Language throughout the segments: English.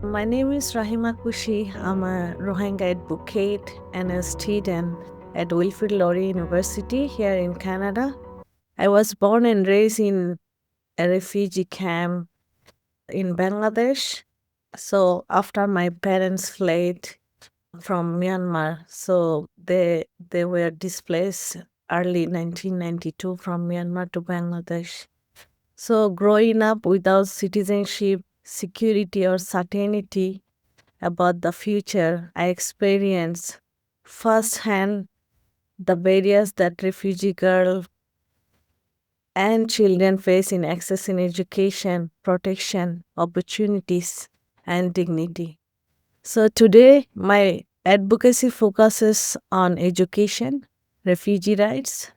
My name is Rahima Kushi. I'm a Rohingya advocate and a student at Wilfrid Laurier University here in Canada. I was born and raised in a refugee camp in Bangladesh. So after my parents fled from Myanmar, so they were displaced early 1992 from Myanmar to Bangladesh. So growing up without citizenship, security or certainty about the future, I experienced firsthand the barriers that refugee girls and children face in accessing education, protection, opportunities, and dignity. So today, my advocacy focuses on education, refugee rights,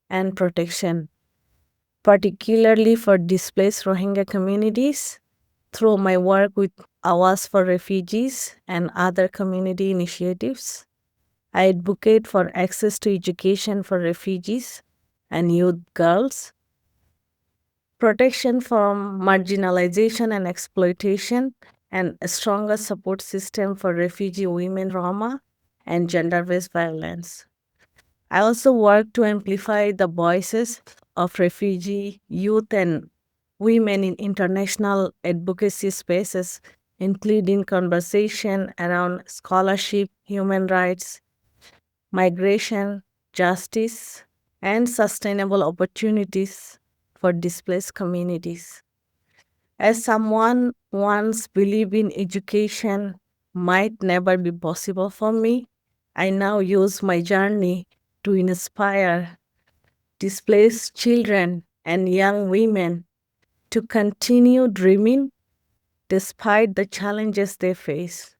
and protection, particularly for displaced Rohingya communities through my work with Awas for Refugees and other community initiatives. I advocate for access to education for refugees and youth girls, protection from marginalization and exploitation, and a stronger support system for refugee women, Roma, and gender based violence. I also work to amplify the voices of refugee youth and women in international advocacy spaces, including conversation around scholarship, human rights, migration, justice, and sustainable opportunities for displaced communities. As someone once believed in education might never be possible for me, I now use my journey to inspire displaced children and young women to continue dreaming despite the challenges they face.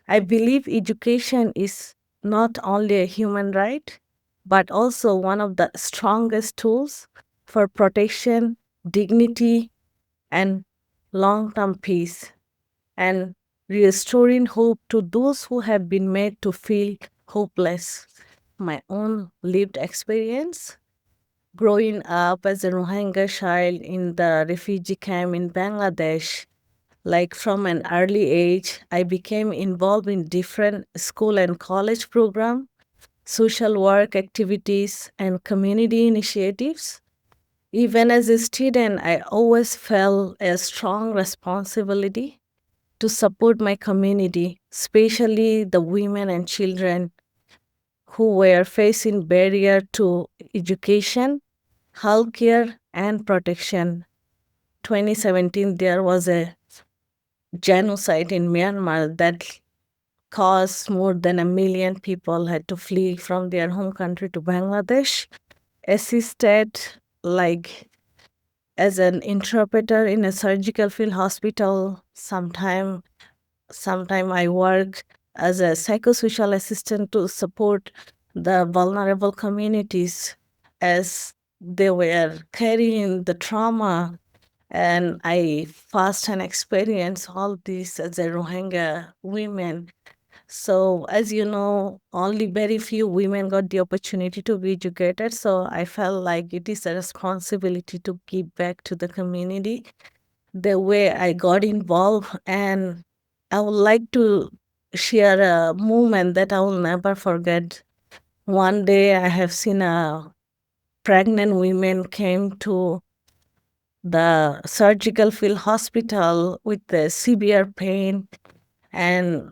I believe education is not only a human right, but also one of the strongest tools for protection, dignity, and long term peace, and restoring hope to those who have been made to feel hopeless. My own lived experience growing up as a Rohingya child in the refugee camp in Bangladesh, like from an early age, I became involved in different school and college programs, social work activities, and community initiatives. Even as a student, I always felt a strong responsibility to support my community, especially the women and children who were facing barrier to education, healthcare, and protection. 2017, there was a genocide in Myanmar that caused more than 1 million people had to flee from their home country to Bangladesh. Assisted like as an interpreter in a surgical field hospital. Sometime I work as a psychosocial assistant to support the vulnerable communities as they were carrying the trauma. And I first and experience all this as a Rohingya women. So, as you know, only very few women got the opportunity to be educated. So, I felt like it is a responsibility to give back to the community the way I got involved. And I would like to share a moment that I will never forget. One day, I have seen a pregnant woman came to the surgical field hospital with the severe pain, and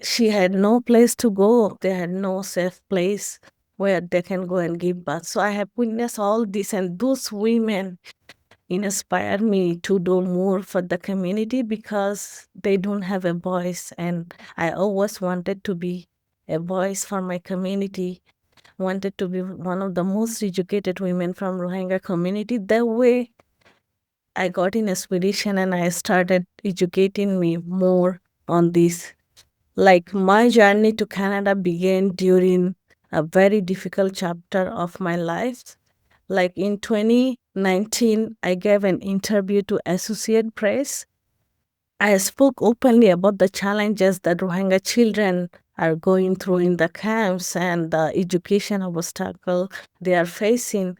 she had no place to go. They had no safe place where they can go and give birth. So I have witnessed all this, and those women inspire me to do more for the community because they don't have a voice. And I always wanted to be a voice for my community, wanted to be one of the most educated women from Rohingya community. That way I got in inspiration and I started educating me more on this. Like my journey to Canada began during a very difficult chapter of my life. Like in 2019, I gave an interview to Associate Press. I spoke openly about the challenges that Rohingya children are going through in the camps and the education obstacle they are facing.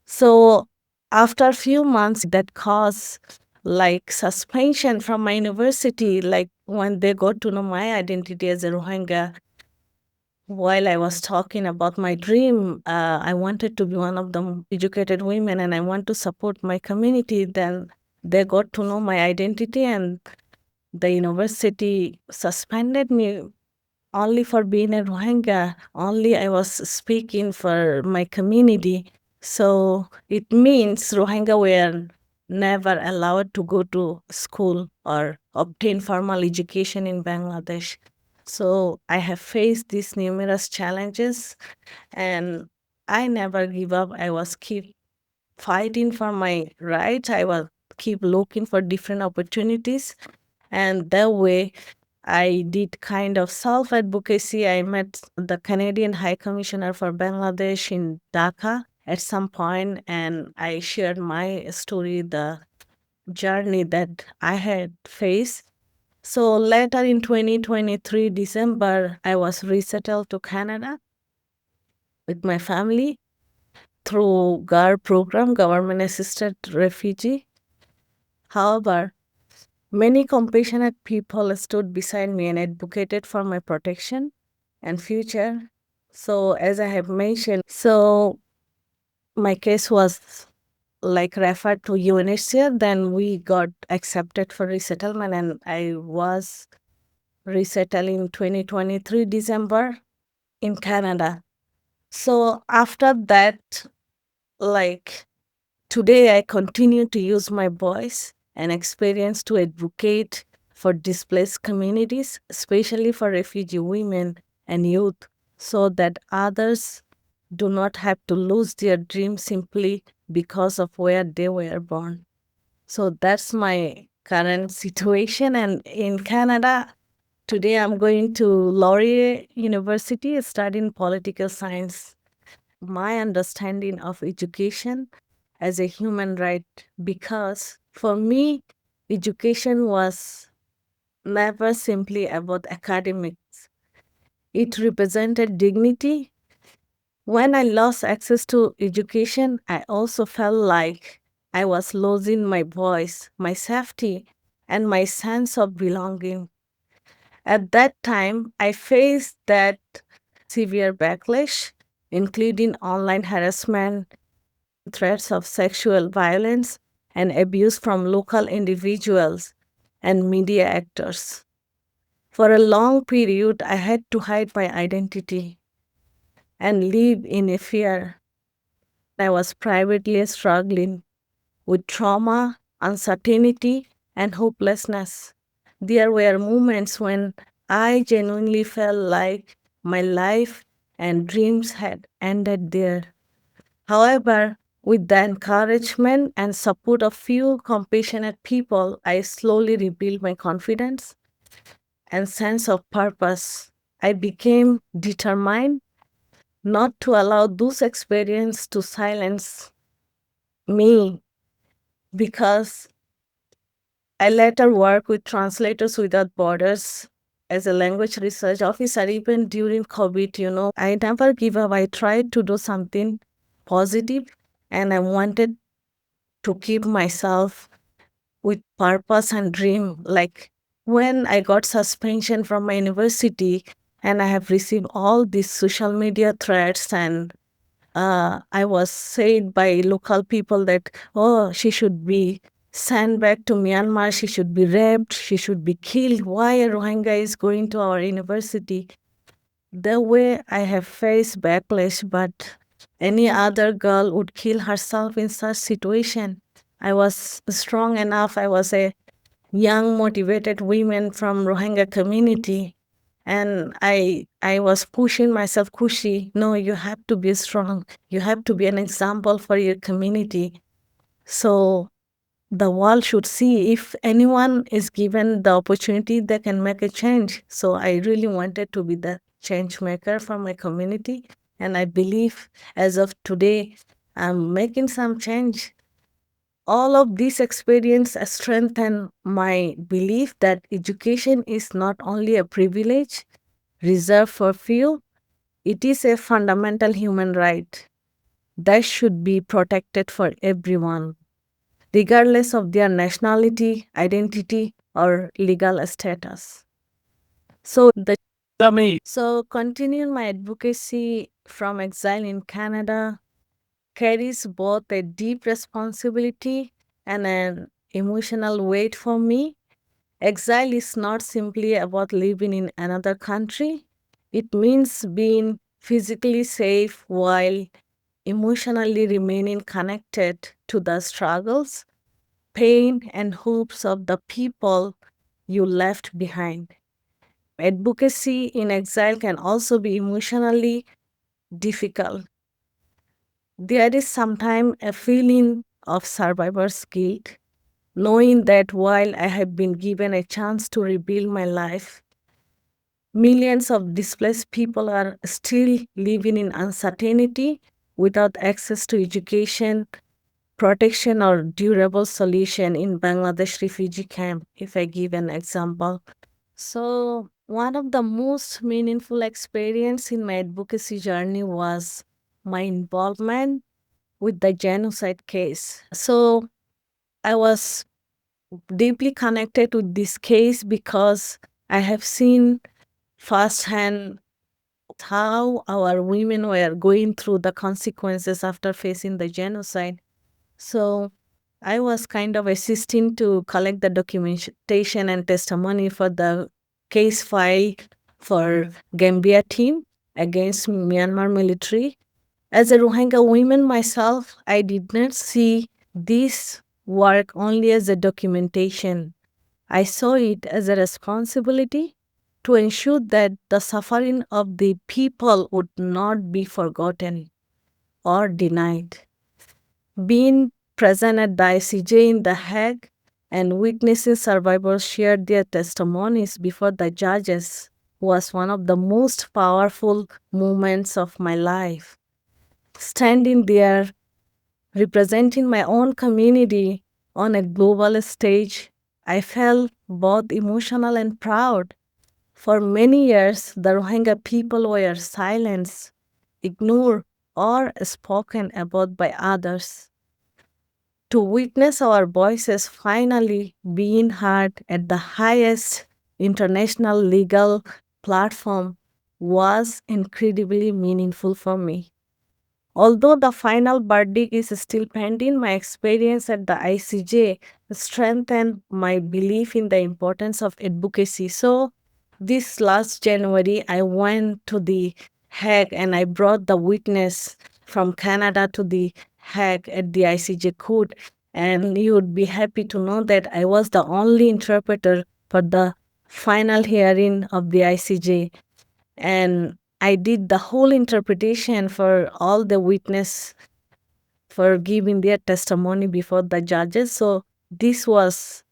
So after a few months, that caused like suspension from my university, like when they got to know my identity as a Rohingya. While I was talking about my dream, I wanted to be one of the educated women and I want to support my community. Then they got to know my identity and the university suspended me only for being a Rohingya. Only I was speaking for my community. So it means Rohingya were never allowed to go to school or obtain formal education in Bangladesh. So I have faced these numerous challenges and I never give up. I was keep fighting for my rights. I was keep looking for different opportunities. And that way I did kind of self advocacy. I met the Canadian High Commissioner for Bangladesh in Dhaka at some point, and I shared my story, the journey that I had faced. So later in 2023, December, I was resettled to Canada with my family through GAR program, Government Assisted Refugee. However, many compassionate people stood beside me and advocated for my protection and future. So, as I have mentioned, so my case was like referred to UNHCR, then we got accepted for resettlement, and I was resettled in 2023 December in Canada. So, after that, like today, I continue to use my voice and experience to advocate for displaced communities, especially for refugee women and youth, so that others do not have to lose their dreams simply because of where they were born. So that's my current situation. And in Canada, today I'm going to Laurier University studying political science. My understanding of education as a human right, because for me, education was never simply about academics. It represented dignity. When I lost access to education, I also felt like I was losing my voice, my safety, and my sense of belonging. At that time, I faced that severe backlash, including online harassment, threats of sexual violence, and abuse from local individuals and media actors. For a long period, I had to hide my identity and live in a fear. I was privately struggling with trauma, uncertainty, and hopelessness. There were moments when I genuinely felt like my life and dreams had ended there. However, with the encouragement and support of few compassionate people, I slowly rebuilt my confidence and sense of purpose. I became determined not to allow those experiences to silence me because I later worked with Translators Without Borders as a language research officer even during COVID. I never give up. I tried to do something positive and I wanted to keep myself with purpose and dream. Like when I got suspension from my university and I have received all these social media threats and I was said by local people that, oh, she should be sent back to Myanmar, she should be raped, she should be killed. Why a Rohingya is going to our university? The way I have faced backlash, but any other girl would kill herself in such situation. I was strong enough. I was a young, motivated woman from Rohingya community. And I was pushing myself, Kushi, no, you have to be strong. You have to be an example for your community. So the world should see if anyone is given the opportunity, they can make a change. So I really wanted to be the change maker for my community. And I believe as of today, I'm making some change. All of this experience strengthen my belief that education is not only a privilege reserved for few, it is a fundamental human right that should be protected for everyone. regardless of their nationality, identity, or legal status. So continuing my advocacy from exile in Canada carries both a deep responsibility and an emotional weight for me. Exile is not simply about living in another country, it means being physically safe while emotionally remaining connected to the struggles, pain, and hopes of the people you left behind. Advocacy in exile can also be emotionally difficult. There is sometimes a feeling of survivor's guilt, knowing that while I have been given a chance to rebuild my life, millions of displaced people are still living in uncertainty without access to education, protection, or durable solution in Bangladesh refugee camp, if I give an example. So, one of the most meaningful experience in my advocacy journey was my involvement with the genocide case. So, I was deeply connected with this case because I have seen firsthand how our women were going through the consequences after facing the genocide. So, I was kind of assisting to collect the documentation and testimony for the case file for Gambia team against Myanmar military. As a Rohingya woman myself, I did not see this work only as a documentation. I saw it as a responsibility to ensure that the suffering of the people would not be forgotten or denied. Being present at the ICJ in The Hague and witnessing survivors share their testimonies before the judges was one of the most powerful moments of my life. Standing there, representing my own community on a global stage, I felt both emotional and proud. For many years, the Rohingya people were silenced, ignored, or spoken about by others. To witness our voices finally being heard at the highest international legal platform was incredibly meaningful for me. Although the final verdict is still pending, my experience at the ICJ strengthened my belief in the importance of advocacy. So, this last January, I went to the Hague and I brought the witness from Canada to the Hague at the ICJ court. And you would be happy to know that I was the only interpreter for the final hearing of the ICJ. And I did the whole interpretation for all the witness for giving their testimony before the judges. So this was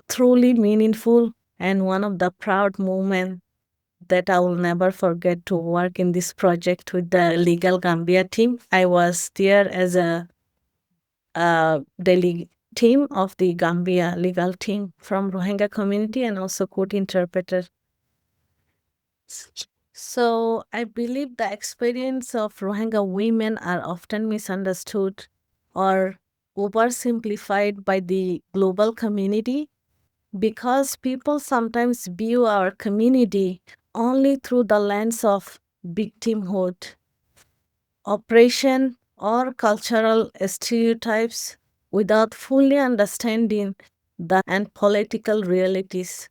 truly meaningful and one of the proud moments that I will never forget to work in this project with the Legal Gambia team. I was there as a daily team of the Gambia legal team from Rohingya community and also court interpreter. So I believe the experience of Rohingya women are often misunderstood or oversimplified by the global community because people sometimes view our community only through the lens of victimhood, oppression, or cultural stereotypes without fully understanding the and political realities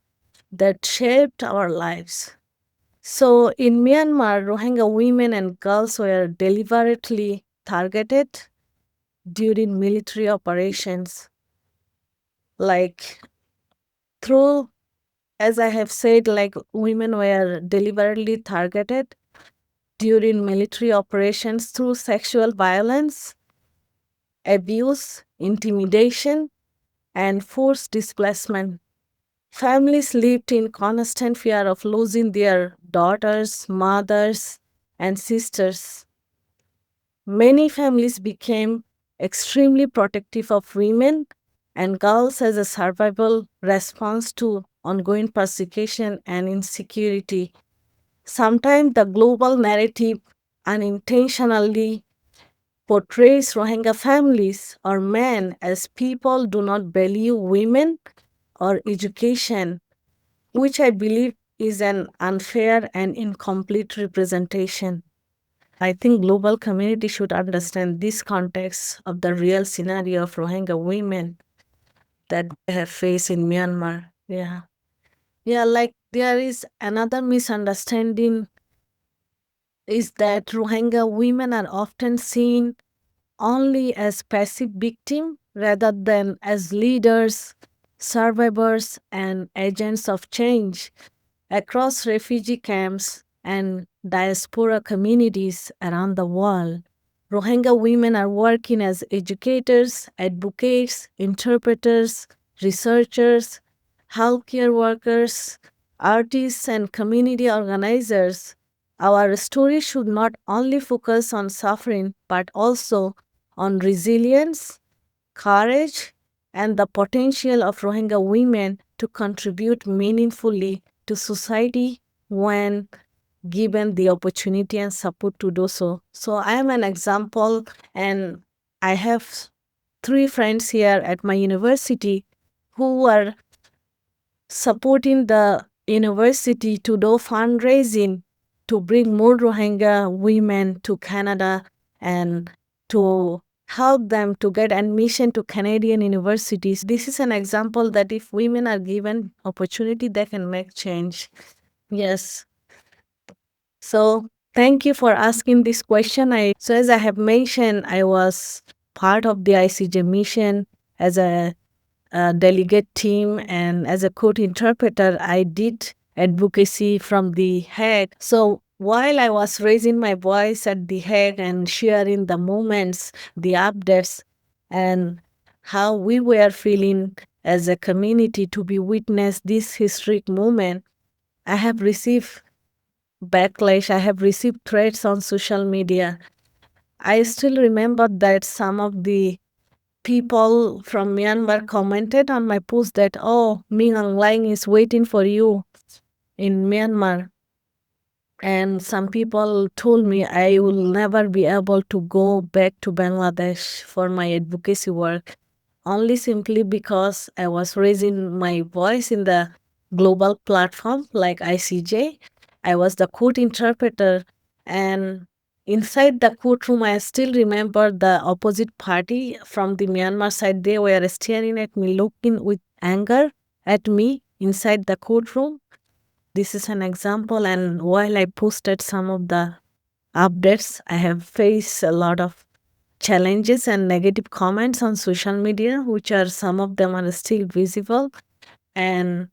that shaped our lives. So, in Myanmar, Rohingya women and girls were deliberately targeted during military operations. Like, through, as I have said, like women were deliberately targeted during military operations through sexual violence, abuse, intimidation, and forced displacement. Families lived in constant fear of losing their daughters, mothers, and sisters. Many families became extremely protective of women and girls as a survival response to ongoing persecution and insecurity. Sometimes the global narrative unintentionally portrays Rohingya families or men as people do not value women or education, which I believe is an unfair and incomplete representation. I think global community should understand this context of the real scenario of Rohingya women that they have faced in Myanmar. Yeah. Yeah, like there is another misunderstanding is that Rohingya women are often seen only as passive victims rather than as leaders, survivors, and agents of change across refugee camps and diaspora communities around the world. Rohingya women are working as educators, advocates, interpreters, researchers, healthcare workers, artists, and community organizers. Our story should not only focus on suffering but also on resilience, courage, and the potential of Rohingya women to contribute meaningfully to society when given the opportunity and support to do so. So I am an example, and I have three friends here at my university who are supporting the university to do fundraising to bring more Rohingya women to Canada and to help them to get admission to Canadian universities. This is an example that if women are given opportunity, they can make change. Yes. So thank you for asking this question. So as I have mentioned, I was part of the ICJ mission as a delegate team, and as a court interpreter, I did advocacy from The Hague. So while I was raising my voice at The Hague and sharing the moments, the updates, and how we were feeling as a community to be witness this historic moment, I have received backlash. I have received threats on social media. I still remember that some of the people from Myanmar commented on my post that, oh, Ming Aung Hlaing is waiting for you in Myanmar. And some people told me I will never be able to go back to Bangladesh for my advocacy work, only simply because I was raising my voice in the global platform like ICJ. I was the court interpreter, and inside the courtroom, I still remember the opposite party from the Myanmar side. They were staring at me, looking with anger at me inside the courtroom. This is an example, and while I posted some of the updates, I have faced a lot of challenges and negative comments on social media, which are some of them are still visible. And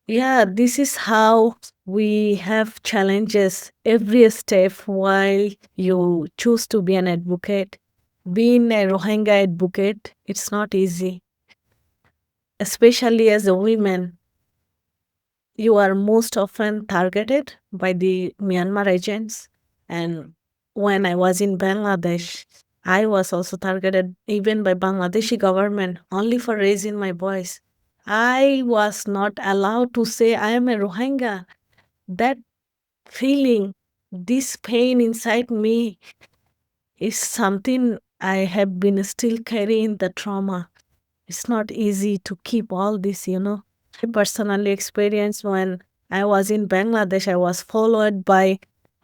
yeah, this is how we have challenges every step while you choose to be an advocate. Being a Rohingya advocate, it's not easy, especially as a woman. You are most often targeted by the Myanmar agents. And when I was in Bangladesh, I was also targeted even by Bangladeshi government only for raising my voice. I was not allowed to say I am a Rohingya. That feeling, this pain inside me is something I have been still carrying the trauma. It's not easy to keep all this. I personally experienced when I was in Bangladesh, I was followed by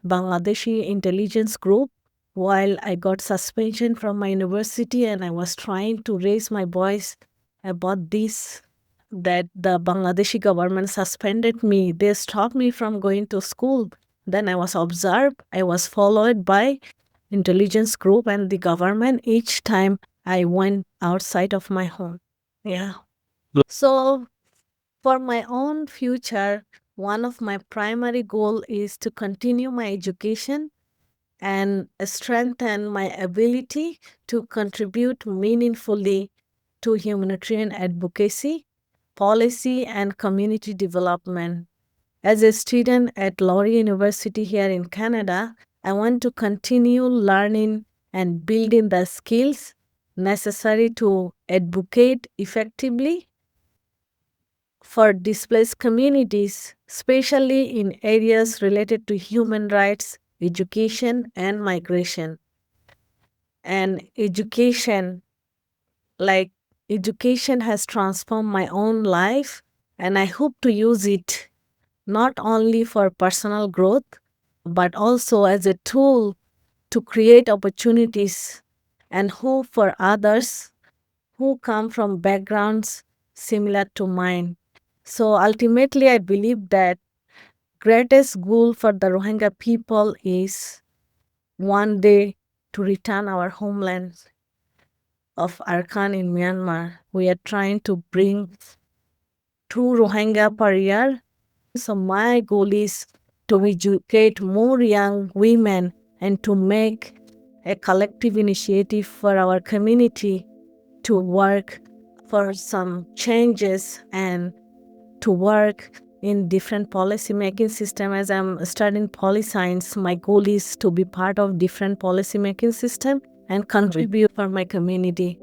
Bangladeshi intelligence group while I got suspension from my university, and I was trying to raise my voice about this, that the Bangladeshi government suspended me. They stopped me from going to school. Then I was observed. I was followed by intelligence group and the government each time I went outside of my home. Yeah. So for my own future, one of my primary goal is to continue my education and strengthen my ability to contribute meaningfully to humanitarian advocacy, policy, and community development. As a student at Laurier University here in Canada, I want to continue learning and building the skills necessary to advocate effectively for displaced communities, especially in areas related to human rights, education, and migration. And education has transformed my own life, and I hope to use it not only for personal growth, but also as a tool to create opportunities and hope for others who come from backgrounds similar to mine. So ultimately, I believe that greatest goal for the Rohingya people is one day to return our homeland of Arkan in Myanmar. We are trying to bring 2 Rohingya per year. So my goal is to educate more young women and to make a collective initiative for our community to work for some changes and to work in different policy making system. As I'm studying poli science, my goal is to be part of different policy making system and contribute for my community.